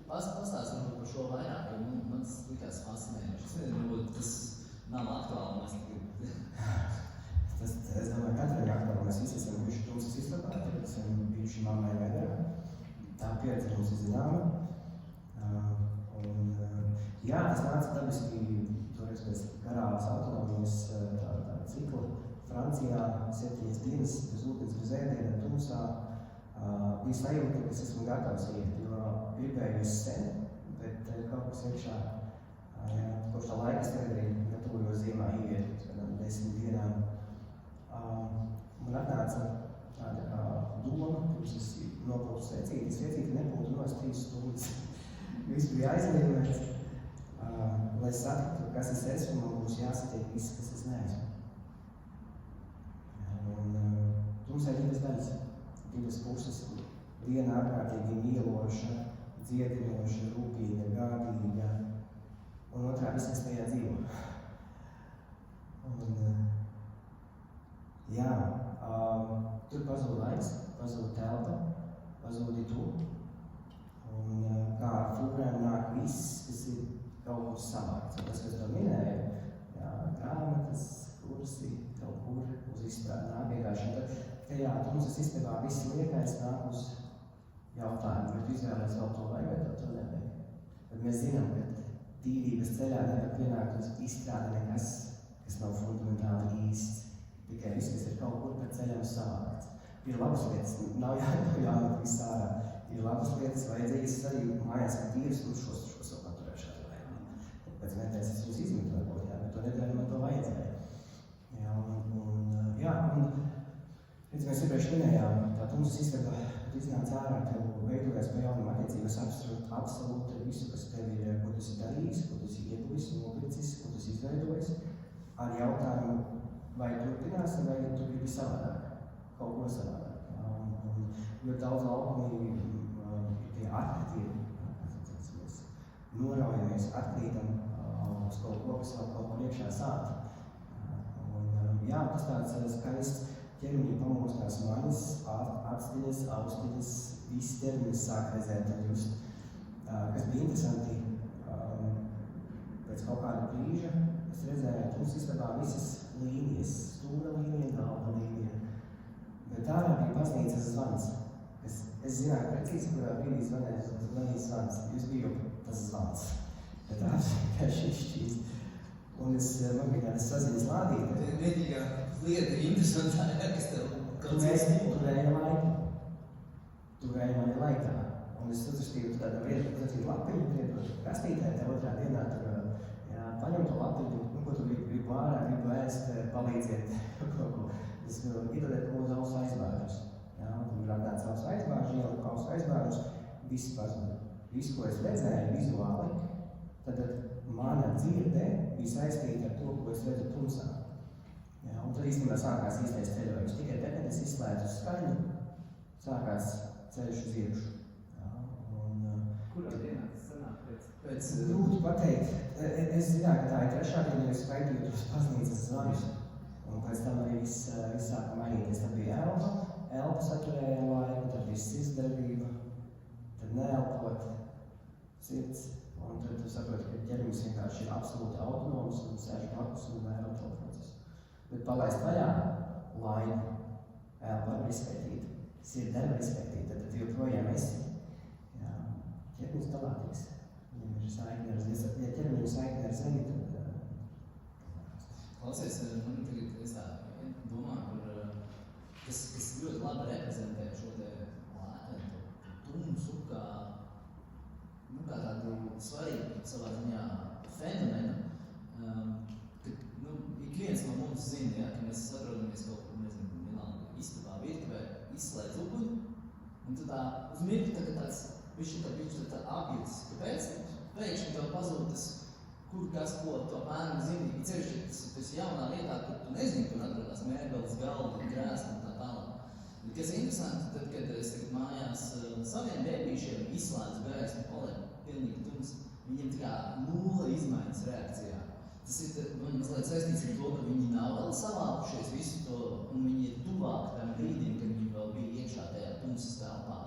Pastāst varbūt par šo vairāk, jo man tas likās fascinējoši. Es nezinu, varbūt tas nav aktuāli, mēs tagad. Es domāju, katrai aktuāli, mēs visi esam bijuši tumsas istabā, esam bijuši mammai vēdā. Tā pieredze mums ir zināma. Jā, tas nāca dabiski toreiz pēc garās autonomijas tā cikla. Francijā 7 dienas bez ūdens, bez ēdiena, tumsā. Bija sajūta, ka es esmu gatavs iet, jo gribēju es sen, bet kaut kas iekšā. Kopš tā laika es tagad arī gatavojos ziemā iet, pēc kādām 10 dienām. Man atnāca tāda doma, pirms es nopildu secīti nebūtu nos 3 stundas. Viss bija aizliemēts. Lai satiktu, kas es esmu, man būs jāsatiek viss, kas es neesmu. Un tumsai 2 daļas, 2 puses. Viena ārkārtīgi mīloša, dziedinoša, rūpīga, gādīga, un otrā viss, kas tajā dzīvo. Tur pazūd laiks, pazūd telpa, pazūdi tu. Un kā ar fūrēm nāk viss, kas ir kaut kur savākts. Tas, kas to minēja, grāmatas, kursi, kaut kur uz izstrādi nāk vienkārši. Tajā tumsas istabā viss liekais nāk uz jautājumu, vai tu izvēlējies vēl to vajag, vai to nevajag. Bet mēs zinām, ka tīrības ceļā nevar pienākt uz izstrādi nekas, kas nav fundamentāli īsts. Tikai viss, kas ir kaut kur pa ceļam savākts. Ir labas lietas, nav jāmet viss ārā. Ir labas lietas, vajadzīgas arī mājās, ka tīras un šo savu paturēšanu vajag. Pēc metēs es jūs izmetot, jā, bet to nedēļu man to vajadzēja. Redz, mēs iepriekš minējām, tā tumsas istaba, kad iznāca ārā, tev veidojas pa jaunam attiecības absolūti visu, kas tev ir, ko tu esi darījis, ko tu esi ieguvis, noplicis, ko tu esi izveidojis, ar jautājumu, vai turpinās, vai tu gribi savādāk, kaut ko savādāk. Jo daudz laukumi ir tie atkritīgi, mēs noraujamies, atkrītam uz kaut ko, kas vēl kaut kur iekšā sāta. Jā, tas tāds skaists ķermeņa pamostās maņas, atstiņas, austiņas, visi ķermenis sāk redzēt un just. Kas bija interesanti, pēc kaut kāda brīža es redzēju, ka mums istabā visas līnijas, stūra līnija, galva līnija. Bet ārā bija baznīcas zvans. Es zināju precīzi, kurā brīdī zvanīja zvans. Jūs biju tas zvans. Bet ārā kā šis šķīst. Un man bija tādas saziņas lādīte. Tā ir vienīgā lieta interesantā, kas tev kaut Turēja mani laikā. Un es uzrakstīju tādu vietu, uzrakstīju lapiņu, kastītē, te otrā dienā tur paņem to lapiņu, ko tu gribi ārā, gribi ēst, palīdziet kaut ko. Es iedodēt kaut uz ausu aizbāžus. Tur ir atnāc ausu aizbāžu, ieliku ausu aizbāžus, viss pazuda. Visu, ko es redzēju vizuāli, tad mana dzirde bija saistīta ar to, ko es redzu tumsā. Un tad īstenībā sākās īstais ceļojums. Tikai tad, kad es izslēdzu skaņu, sākās ceļš uz iekšu. Kurā dienā tas sanāk pēc? Grūti pateikt. Es zināju, ka tā ir trešā diena, jo es skaitīju tos baznīcas zvanus. Un pēc tam arī viss sāka mainīties. Tad bija elpa saturēja laiku, tad bija sirdsdarbība, tad neelpot sirds. Un tad tu saproti, ka ķermenis vienkārši ir absolūti autonoms un sēž blakus un vēro to procesu. Bet palaist vaļā laiku, elpa var izskaitīt, sirdi nevar izskaitīt, tad tu joprojām esi. Ķermenis dalāties. Viņam ir saikne ar zemi, ja ķermenim saikne ar zemi, tad... Klausies, man tagad es tā domāju par, kas ļoti labi reprezentē šo te tumsu, kā tādu svarīgu savā ziņā fenomenu, ka ik viens no mums zina, ka mēs atrodamies kaut kur, nezinu, vienalga istabā, virtuvē, izslēdz uguni, un tu tā uz mirkli tāds bišķi tā apjūtas, kāpēc pēkšņi tev pazūd tas, kur kas ko tomēr zini, ceļšķi tas jaunā vietā, kur tu nezini, kur atrodās mēbeles, galda, krēsli un tā tālāk. Kas ir interesanti, tad, kad es tagad mājās saviem bērnīšiem izslēdzu gaismu, paliek pilnīgi tums, viņiem tā kā nulle izmaiņas reakcijā. Tas ir man mazliet saistīts ar to, ka viņi nav vēl savākušies visu to, un viņi ir tuvāk tam brīdim, kad viņi vēl bija iekšā tajā tumsas telpā.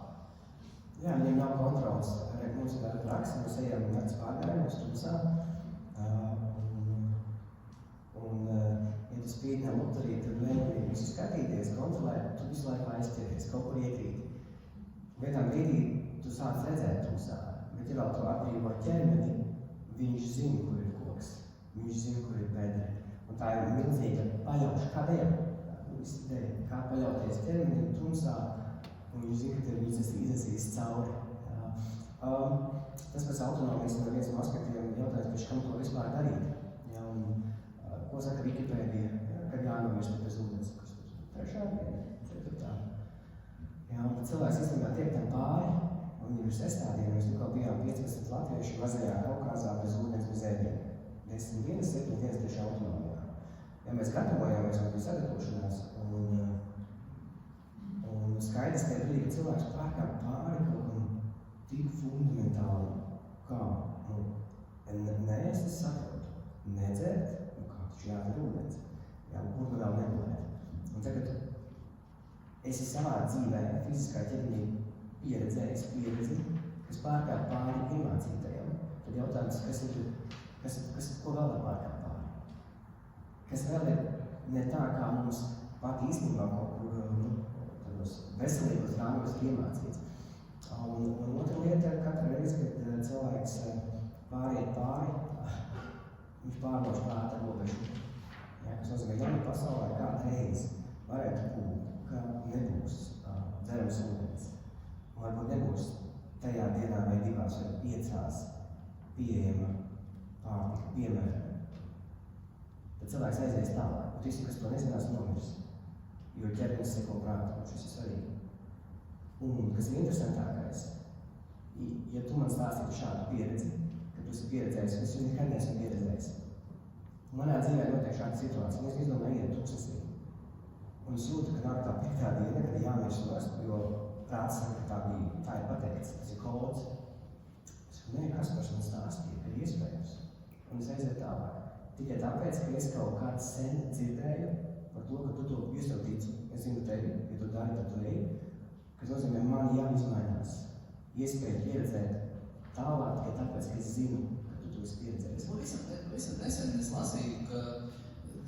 Jā, viņiem nav kontrols. Mums ir tāda praksa, mēs ejam nakts pārgājumos tumsā. Ja tu spīd no loterija, tad mēģini visu skatīties, kontrolēt, tu visu laiku aizķeries, kaut kur iekrīt. Vienā brīdī tu sāc redzēt tumsā, bet ja vēl tu atbrīvo ķermeni, viņš zina, kur ir koks, viņš zina, kur ir bedre. Un tā ir milzīga paļauša. Kādēļ? Viss ideja, kā paļauties ķermenim tumsā, un viņš zina, ka tev iznesīs cauri. Tas pēc autonomijas ir viens no aspektiem jautājums, pēc kam to vispār darīt. Ko saka Wikipēdija, kad jānomirst bez ūdens, kas tur 3. diena, 4. Bet cilvēks īstenībā tiek tam pāri, un viņi ir 6. diena, mēs tikko bijām 15 latvieši mazajā Kaukazā bez ūdens, bez ēdiena. 10 dienas, 7 dienas tieši autonomijā. Ja mēs gatavojāmies, mums bija sagatavošanās, un skaidrs, ka brīdī, ka cilvēks pārkāp pāri kaut kam tik fundamentāli, kā, neēst es saprotu, nedzert, jādara ūdens, un kur nu vēl negulēt. Un tagad esi savā dzīvē, fiziskā ķermenī pieredzējis pieredzi, kas pārkāp pāri iemācītajam. Tad jautājums, ko vēl var pārkāp pāri? Kas vēl ir ne tā, kā mums pat īstenībā kaut kur tādos veselīgos rāmos ir iemācīts. Un otra lieta, katru reizi, kad cilvēks pāriet pāri, viņš pārbauž prāta robežu. Ja, kas nozīmē, ja pasaulē kādreiz varētu būt, ka nebūs dzerams ūdens. Un varbūt nebūs tajā dienā vai divās vai piecās pieejama pārtika, piemēram. Tad cilvēks aizies tālāk, un visi, kas to nezinās, nomirs. Jo ķermenis seko prātam, šis ir svarīgi. Un, kas ir interesantākais, ja tu man stāstītu šādu pieredzi, ka tu esi pieredzējis, es jau nekad neesmu pieredzējis. Manā dzīvē notiek šāda situācija, un es izdomāju iet tūkstnesī. Un es jūtu, ka nāk tā piektā diena, kad jāmirst nost, jo prāts saka, ka tā ir pateikts, tas ir kods. Es saku, nē, Kaspars man stāstīja, ka ir iespējams. Un es aizēju tālāk. Tikai tāpēc, ka es kaut kāds sen dzirdēju par to, ka tu to jūs tev ticu. Es zinu tevi, ja tu dari, tad tu eji. Kas nozīmē, man jāizmainās. Iespēja pieredzēt tālāk, tikai tāpēc, ka es zinu, ka tu to esi pieredzējis. Visam nesen es lasīju, ka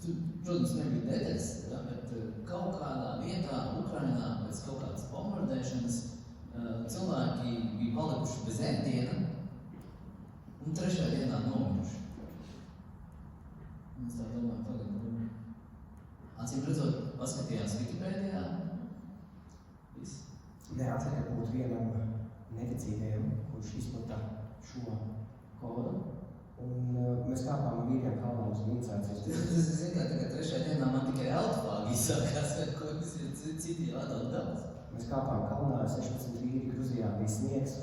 tu, protams, nebija detaļas, ja, bet kaut kādā vietā Ukrainā pēc kaut kādas bombardēšanas cilvēki bija palikuši bez ēdiena un trešajā dienā nomiruši. Un es tā domāju, tagad, acīm redzot, paskatījās Wikipēdijā. Viss. Nē, atliek būt vienam neticīgajam, kurš izplata šo kodu. Un mēs kāpām vīriem kalnā uz iniciācijas. Tas zinu, ka tagad trešajā dienā man tikai eltfāgi izsākās, ko visi citi jādod daudz. Mēs kāpām kalnā, 16 vīri, Gruzijā bija sniegs.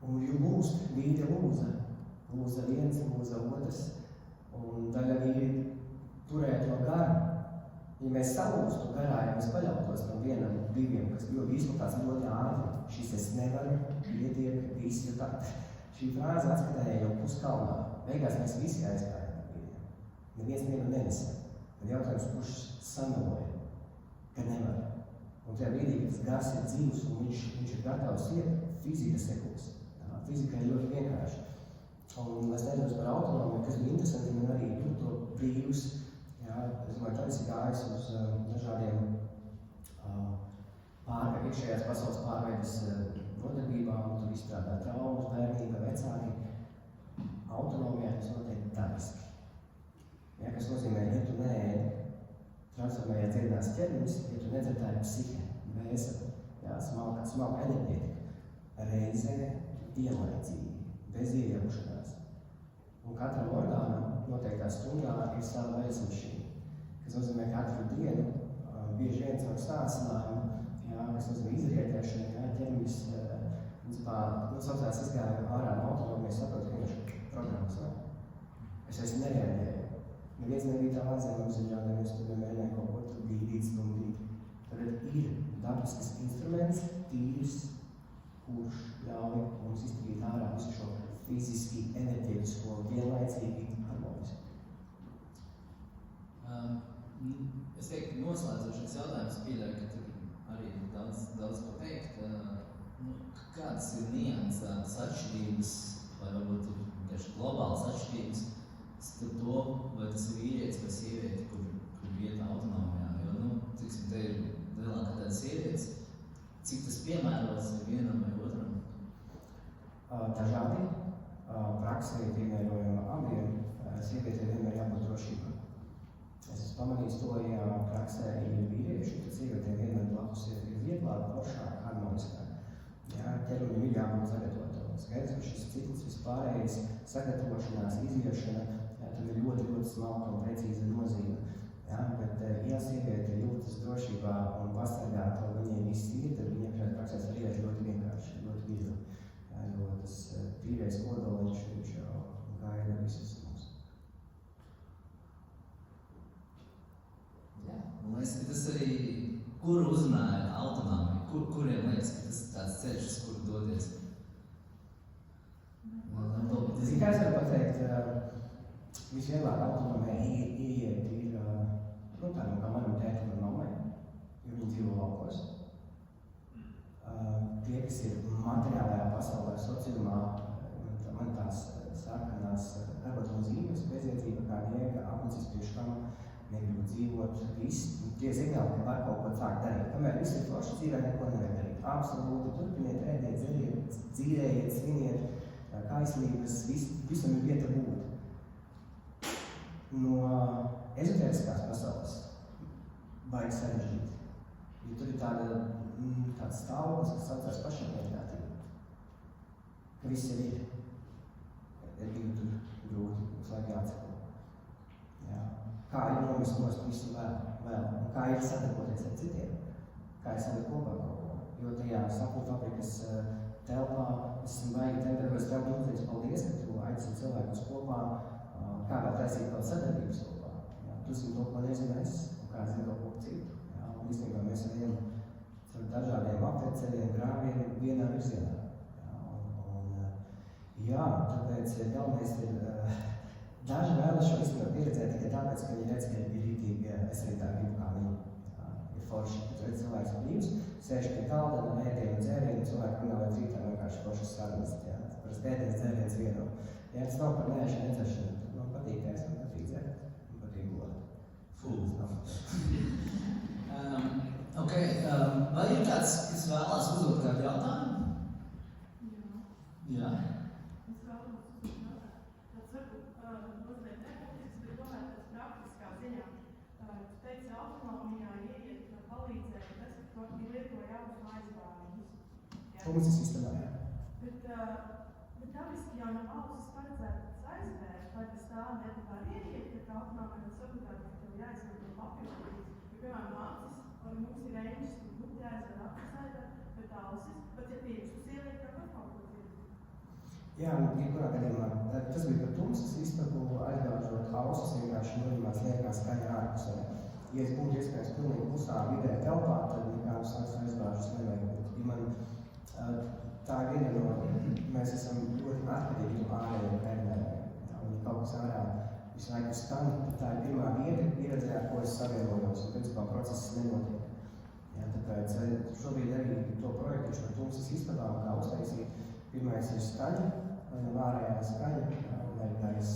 Un lūst, vīri lūza. Lūza viens, lūza otrs. Un daļa vīri turēja to garu. Ja mēs salūstu garā, ja mēs paļautos tam vienam, diviem, kas ļoti izplatās ļoti ātri, šis es nevaru, ietiek, visi, jo tā. Šī frāze atskatēja jau puskalnā. Beigās mēs visi aizgājām par viņiem. Neviens nevienu nenesa. Tad jautājums, kurš sameloja, ka nevar. Un tajā brīdī, kad tas gars ir dzīvs un viņš ir gatavs iet, fizika sekos. Fizika ir ļoti vienkārši. Un es nedomāju par autonomiju, kas bija interesanti, man arī tur to brīvs. Jā, es domāju, tad esi gājis uz dažādiem iekšējās pasaules pārveides nodarbībām, tur izstrādā traumas, bērnība, vecāki. Autonomijā tas notiek dabiski. Jā, kas nozīmē, ja tu neēdi, transformējās dziedinās ķermenis, ja tu nedzertāji psihe, vēsa, jā, smalka enerģētika. Reizē ielaicīgi, bez iejaušanās. Un katram orgānam noteiktā stundā ir sava aizmašīna, kas nozīmē katru dienu, bieži vien caur stācinājumu, jā, kas nozīmē izrietēšanu, jā, ķermenis, saucās izgāja ārā no autonomijas, saprotu, ka viņš programmas nav. Es vairs nereaģēju. Neviens nebija tā vāzēm apziņā, neviens tur nemēģināja kaut ko tur bīdīt, stundīt. Tagad ir dabisks instruments, tīrs, kurš ļauj mums izdarīt ārā visu šo fiziski, enerģētisko, vienlaicīgi harmonisku. Es teiktu, noslēdzošais jautājums pieļauj, ka tur arī daudz ko teikt. Kādas ir niansētas atšķirības, vai varbūt ir vienkārši globālas atšķirības starp to, vai tas ir vīrietis vai sievieti, kur vieta autonomijā? Jo, tiksim, te ir lielākā tāda sievietes, cik tas piemērots vienam vai otram? Dažādi. Praksē ir piemērojama abiem. Sievietē vienmēr jābūt drošībā. Es esmu pamanījis to, ja praksē ir vīrieši, tad sievietēm vienmēr blakus ir vieglāk, foršāk, harmoniskāk. Jā, ķermenim ir jābūt sagatavotam. Skaidrs, ka šis cikls vispārējais sagatavošanās, iziešana, tam ir ļoti, ļoti smalka un precīza nozīme. Jā, bet ja sieviete jūtas drošībā un pasargāta, un viņai viss ir, tad viņai šeit praksēs arī ir ļoti vienkārši, ļoti viegli. Jā, jo tas tīrais kodoliņš, viņš jau gaida visus mums. Jā, un tas arī, kur uzrunāja autonomiju, kuriem liekas, ka tas ir tāds ceļš, uz kuru doties? Zini, kā es varu pateikt, visvieglāk autonomijā ieiet ir, tā kā manam tētim un mammai, jo viņi dzīvo laukos. Tie, kas ir materiālajā pasaulē, sociumā, man tās sarkanās arbatuma zīmes, bezjēdzība kā niega, apnicis priekškama, negribu dzīvot, viss. Tie signāli, ka var kaut ko sākt darīt. Kamēr viss ir forši, dzīvē neko nevajag darīt. absolūti turpiniet, ēdiet, dzeriet, dzīrējiet, sviniet, kaislības, visam ir vieta būt. No ezotēriskās pasaules baigi sarežģīti, jo tur ir tāds stāvoklis, kas saucās pašapmierinātība, ka viss jau ir. Ir bija tur grūti, mums vajag jāatsako. Jā. Kā ir nomest nost visu vēl, un kā ir sadarboties ar citiem, kā ir salikt kopā kaut ko. Jo tajā sapņu fabrikas telpā es esmu baigi tenderos tev milzīgs paldies, ka tu aicini cilvēkus kopā, kā vēl taisīt vēl sadarbības kopā. Jā. Tu zini to, ko nezinu es, un kā zinu kaut ko citu. Jā. Un īstenībā mēs ejam ar dažādiem apveceļiem, grāviem vienā virzienā. Jā, tāpēc galvenais ir, daži vēlas šo īstenībā pieredzēt tikai tāpēc, ka viņi redz, ka ir rītīgi, es arī tā gribu kā viņi. Ir forši, kad redz cilvēks brīvs, sēž pie galda, no ēdienu un dzērienu, cilvēki runā līdz rītām vienkārši foršas sarunas. Parasti ēdienas dzēriens vieno. Jā, tas nav par neēšanu nedzeršanu, tad man patīk ēst, man patīk dzert, man patīk gulēt. Vai ir kāds, kas vēlās uzdot kādu jautājumu? Jā. Funkcijas sistēmā, jā. Bet dabiski jau nav ausis paredzētas aizvērst, vai tas tā nevar ieiet, bet autonomija saprotāt, ka tev jāizmanto papildus. Piemēram, acis, vai mums ir reņģis, un būtu jāizvēr acis, bet ausis, pat ja pirkstus ieliek, kā kaut ko citu. Jā, jebkurā gadījumā, tas bija par tumsas istabu, aizgāžot ausis vienkārši noņemās liekā skaņa ārpusē. Ja es būtu iespējams pilnīgi klusā vidē telpā, tad nekādus aizgāžus nevajag būt. Tā ir viena no, mēs esam ļoti atkarīgi no ārējiem kaimiņiem. Un kaut kas ārā visu laiku skan, tā ir pirmā vieta pieredzē, ar ko es savienojos, un principā process nenotiek. Jā, tāpēc šobrīd arī to projektu par tumsas istabām, kā uztaisīt. Pirmais ir skaņa, vai no ārējā skaņa, un arī tais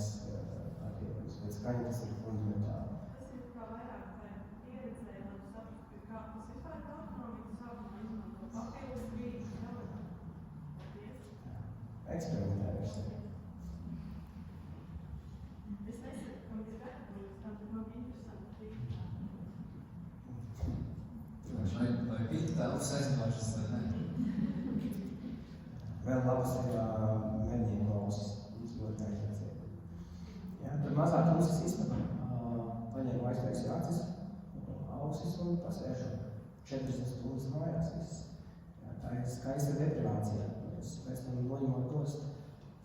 attiekums, bet skaņa tas ir fundamentāli. Tas ir kā vairāk vai pieredzē, lai tu saprastu, kā tas vispār ir autonomija sākumā izmanto papildus brīdis. Eksperimentēju ar sevi. Es nesaku, ka mēs gatavojamies tam, bet man interesanti Vai pīt tēlus aizgāžas vai ne? Vēl labas ir mednieku ausis. Ļoti neizredzēt. Jā, tad mazā tumsas istaba paņēmu aiztaisīju acis, ausis un pasēžu 40 stundas mājās viss. Jā, tā ir skaista deprivācija. Mēs tam noņemot nost,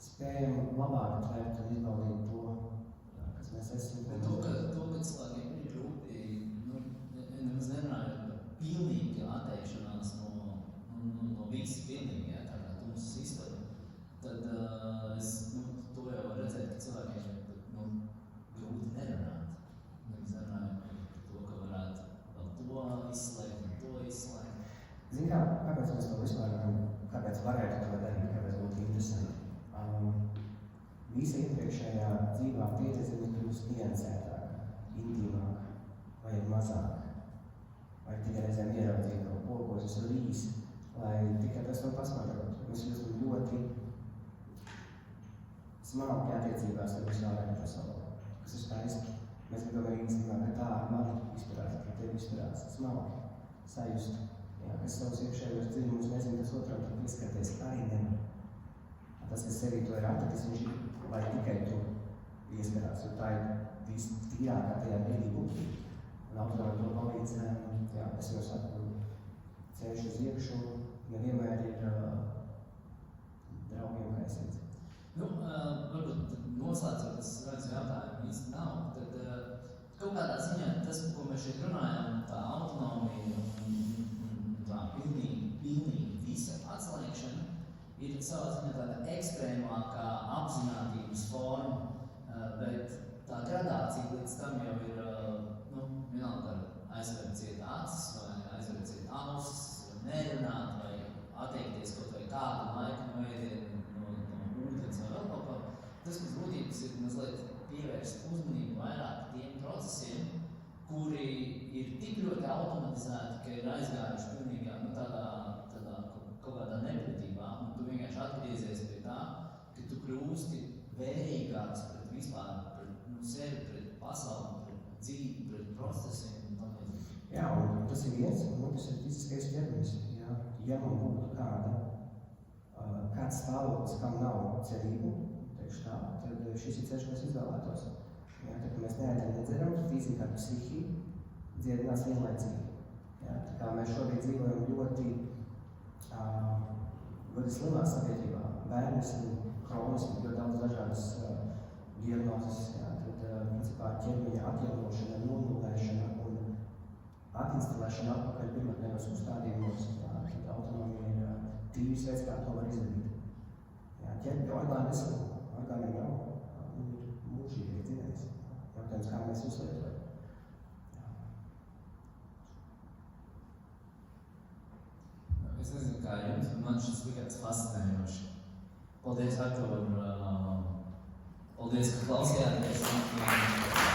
spējam labāk atvērt un izbaudīt to, kas mēs esam. To, ka cilvēkiem ir grūti, nemaz nerunājot par pilnīgi atteikšanās no visi pilnīgi, tā kā tumsas istaba, tad es to jau varu redzēt, ka cilvēkiem ir grūti nerunāt. Nemaz nerunājot par to, ka varētu vēl to izslēgt un to izslēgt. Zini kā, kāpēc mēs to vispār varam? Kāpēc varētu to darīt, kāpēc būtu interesanti. Visa iepriekšējā dzīvā pieredze ir kļūst niansētāka, intīmāka, vai mazāk. Vai tikai reizēm ieraudzīt kaut ko, ko es esmu rījis, lai tikai tas to pasmaļot. Mēs esam ļoti smalki attiecībās ar visu ārējo pasauli, kas ir skaisti. Mēs gribam arī zināt, ka tā ar mani izturās, ka tevi izturās smalki, sajust. Jā, kas savus iekšējos dziļumus nezinu, kas otram tur pieskarties arī nevar. Tas, kas sevī to ir atradis, viņš ir, lai tikai tu pieskarās, jo tā ir vistīrākā tajā brīdī būtība. Un autonomija to palīdz, jā, es jau saku, ceļš uz iekšu nevienmēr ir draugiem kaisīts. Varbūt noslēdzot, tas redzu jautājumu īsti nav, tad kaut kādā ziņā tas, ko mēs šeit runājam, tā autonomija un tā pilnīgi visa atslēgšana ir savā ziņā tāda ekstrēmākā apzinātības forma, bet tā gradācija līdz tam jau ir, vienalga aizverciet acis vai aizverciet ausis, nerunāt vai atteikties kaut vai kādu laiku no ēdienu, no ūdens vai vēl kaut ko. Tas, kas būtības ir mazliet pievērst uzmanību vairāk tiem procesiem, kuri ir tik ļoti automatizēti, ka ir aizgājuši pilnīgā, tādā kļūsti vērīgāks pret vispār, pret sevi, pret pasauli, pret dzīvi, pret procesiem un tam līdzīgi. Jā, un tas ir viens, un otrs ir fiziskais ķermenis. Ja man būtu kāds stāvoklis, kam nav cerību, teikšu tā, tad šis ir ceļš, ko es izvēlētos. Jā, tā kā mēs neēdam, nedzeram, fizika ar psihiju dziedinās vienlaicīgi. Jā, tā kā mēs šobrīd dzīvojam ļoti slimā sabiedrībā. Bērnismu, kronismu, ļoti daudz dažādas diagnozes, jā, tad principā ķermeņa atjaunošana, nonulēšana un atinstalēšana atpakaļ pirmotnējos uzstādījumos, tad autonomija ir tīvs veids, kā to var izdarīt. Jā, ķermeņa orgāni veselība, orgāniem jau mūžīgi ir dzīvējis. Jautājums, kā mēs uzlietojam. Es nezinu, kā jums, bet man šis likās fascinējoši. Paldies, Artur, paldies, ka klausījāties.